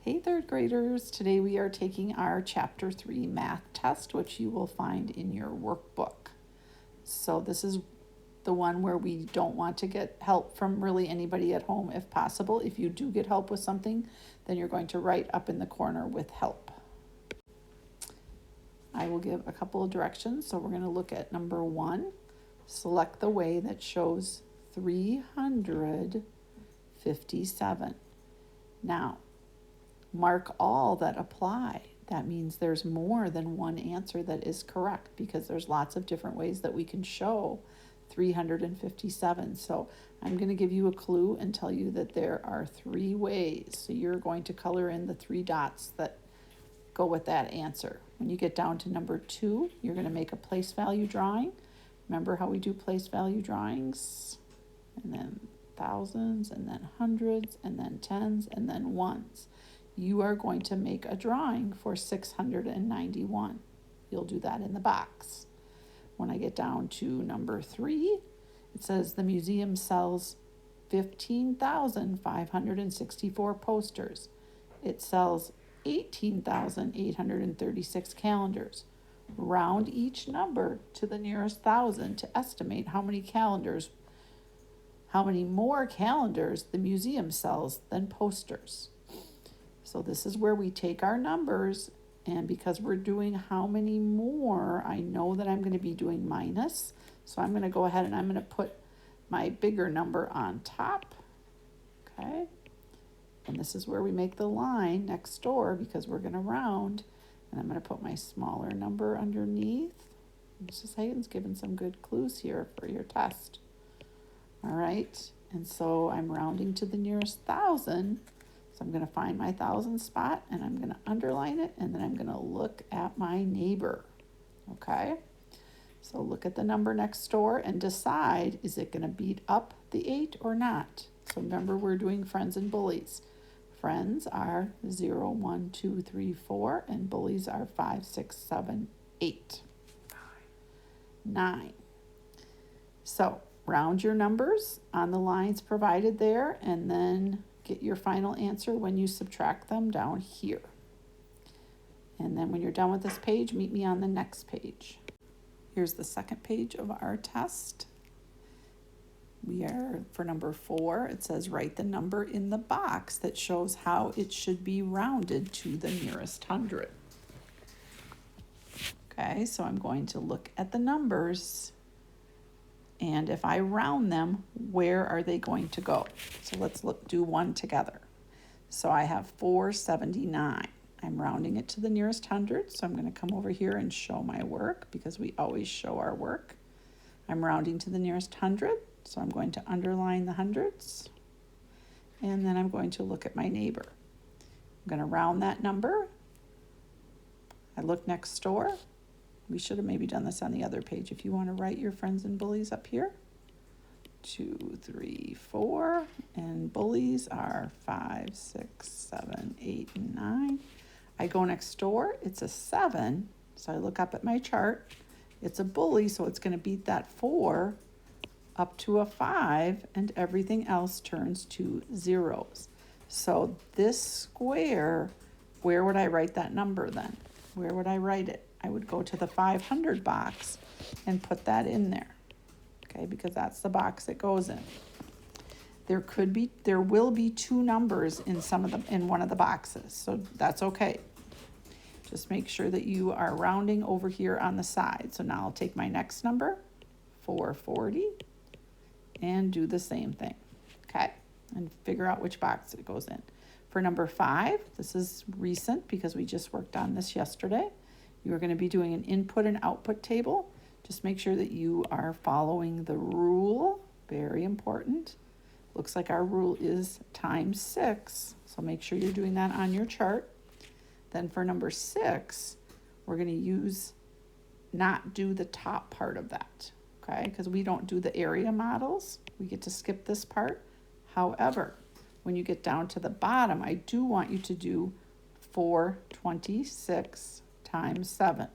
Hey third graders, today we are taking our chapter 3 math test, which you will find in your workbook. So this is the one where we don't want to get help from really anybody at home if possible. If you do get help with something, then you're going to write up in the corner with help. I will give a couple of directions. So we're going to look at number 1. Select the way that shows 357. Now, mark all that apply. That means there's more than one answer that is correct because there's lots of different ways that we can show 357. So I'm going to give you a clue and tell you that there are 3 ways. So you're going to color in the 3 dots that go with that answer. When you get down to number 2, you're going to make a place value drawing. Remember how we do place value drawings? And then thousands, and then hundreds, and then tens, and then ones. You are going to make a drawing for 691. You'll do that in the box. When I get down to number 3, it says the museum sells 15,564 posters. It sells 18,836 calendars. Round each number to the nearest 1,000 to estimate how many more calendars the museum sells than posters. So this is where we take our numbers, and because we're doing how many more, I know that I'm going to be doing minus. So I'm going to go ahead and I'm going to put my bigger number on top. Okay. And this is where we make the line next door because we're going to round. And I'm going to put my smaller number underneath. Mrs. Hayden's given some good clues here for your test. All right. And so I'm rounding to the nearest 1,000. So I'm going to find my 1,000 spot and I'm going to underline it, and then I'm going to look at my neighbor. Okay. So look at the number next door and decide, is it going to beat up the 8 or not? So remember, we're doing friends and bullies. Friends are 0, 1, 2, 3, 4, and bullies are 5, 6, 7, 8. 9. So round your numbers on the lines provided there, and then get your final answer when you subtract them down here. And then when you're done with this page, meet me on the next page. Here's the second page of our test. We are for number 4. It says write the number in the box that shows how it should be rounded to the nearest 100. Okay, so I'm going to look at the numbers, and if I round them, where are they going to go? So let's do one together. So I have 479. I'm rounding it to the nearest 100. So I'm going to come over here and show my work because we always show our work. I'm rounding to the nearest 100. So I'm going to underline the hundreds. And then I'm going to look at my neighbor. I'm going to round that number. I look next door. We should have maybe done this on the other page. If you want to write your friends and bullies up here. 2, 3, 4. And bullies are 5, 6, 7, 8, and 9. I go next door. It's a 7. So I look up at my chart. It's a bully, so it's going to beat that 4 up to a 5, and everything else turns to zeros. So this square, where would I write that number then? Where would I write it? I would go to the 500 box and put that in there, okay, because that's the box it goes in. There will be 2 numbers in one of the boxes, so that's okay. Just make sure that you are rounding over here on the side. So now I'll take my next number, 440, and do the same thing, okay, and figure out which box it goes in. For number 5, this is recent because we just worked on this yesterday. You are going to be doing an input and output table. Just make sure that you are following the rule. Very important. Looks like our rule is times 6. So make sure you're doing that on your chart. Then for number 6, we're going to not do the top part of that. Okay, because we don't do the area models. We get to skip this part. However, when you get down to the bottom, I do want you to do 426 times 7.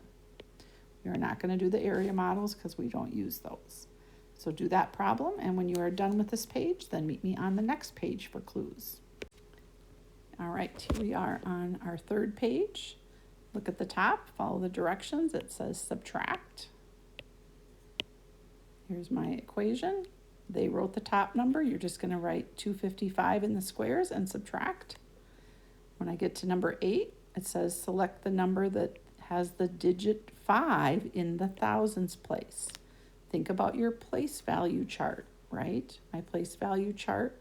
You're not going to do the area models because we don't use those. So do that problem, and when you are done with this page, then meet me on the next page for clues. All right, here we are on our third page. Look at the top, follow the directions. It says subtract. Here's my equation. They wrote the top number. You're just going to write 255 in the squares and subtract. When I get to number 8, it says select the number that has the digit 5 in the thousands place. Think about your place value chart, right? My place value chart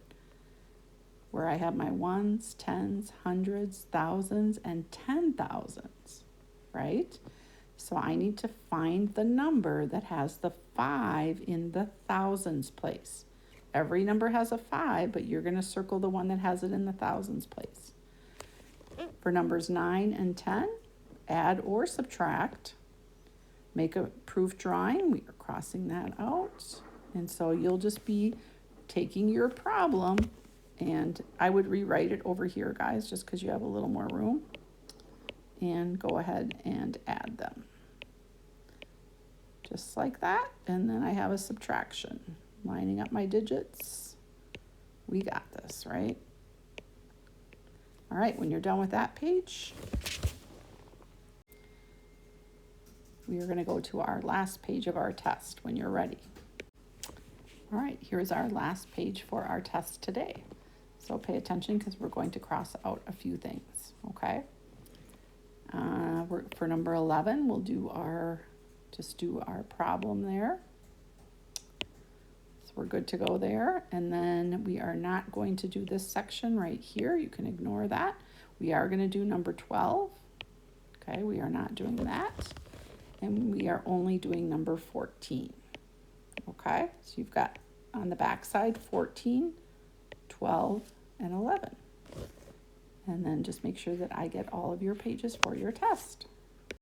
where I have my ones, tens, hundreds, thousands, and 10,000s, right? So I need to find the number that has the 5 in the thousands place. Every number has a 5, but you're going to circle the one that has it in the thousands place. For numbers 9 and 10, add or subtract. Make a proof drawing. We are crossing that out. And so you'll just be taking your problem, and I would rewrite it over here, guys, just because you have a little more room. And go ahead and add them. Just like that. And then I have a subtraction. Lining up my digits. We got this, right? All right, when you're done with that page, we are going to go to our last page of our test when you're ready. All right, here's our last page for our test today. So pay attention because we're going to cross out a few things, okay? For number 11, we'll do our problem there. So we're good to go there. And then we are not going to do this section right here. You can ignore that. We are going to do number 12. Okay, we are not doing that. And we are only doing number 14. Okay, so you've got on the back side 14, 12, and 11. And then just make sure that I get all of your pages for your test.